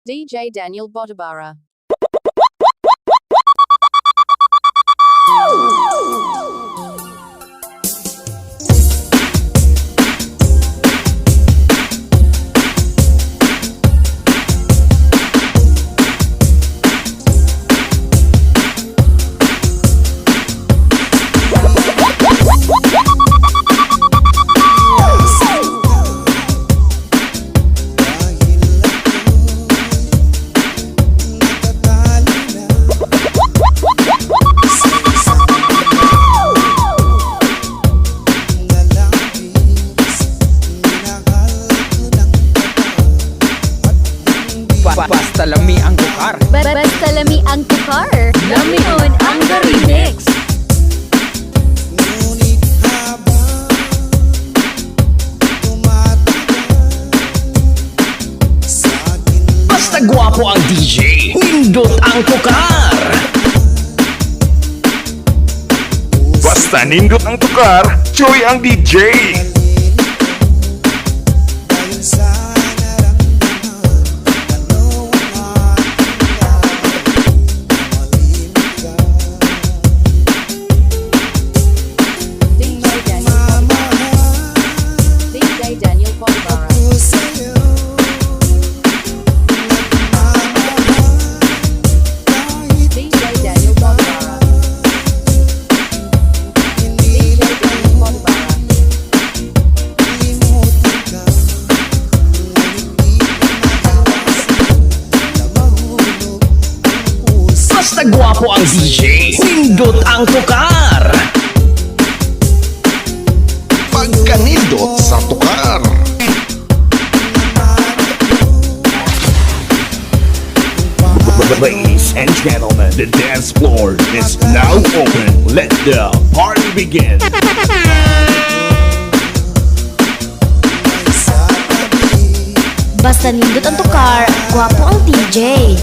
DJ Daniel Botabara. Basta lami ang tukar. Basta lami ang tukar. Lamion ang the remix. Ngunit habang tumatagal sa akin Basta gwapo ang DJ, nindot ang tukar. Basta nindot ang tukar, Joy ang DJ. dahil sa naramdaman. Ano ang aking gagawin? Malimit ka. DJ Daniel Botabara. DJ Daniel Botabara. Ako sa'yo nagmamahal kahit DJ Daniel Botabara. hindi DJ Daniel Botabara. limutin ka. Ngunit di ko maiwasan na mahulog ang puso. Basta gwapo ang DJ, nindot ang tukar. Pagka nindot sa tukar. Ladies and gentlemen, the dance floor is now open. Let the party begin. Basta nindot ang tukar, gwapo ang DJ.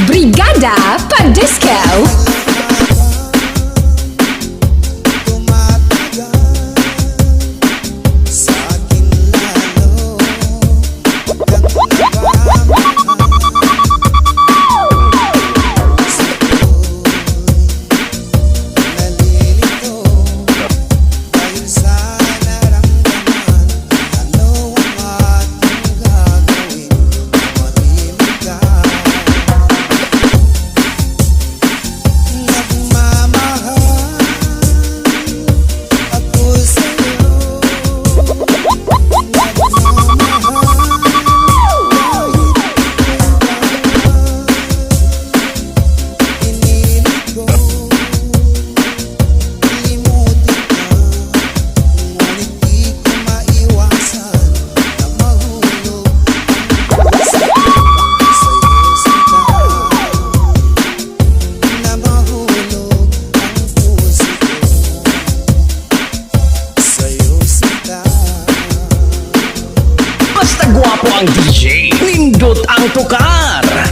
Brigada Pandisco. Basta gwapo ang DJ, nindot ang tukar.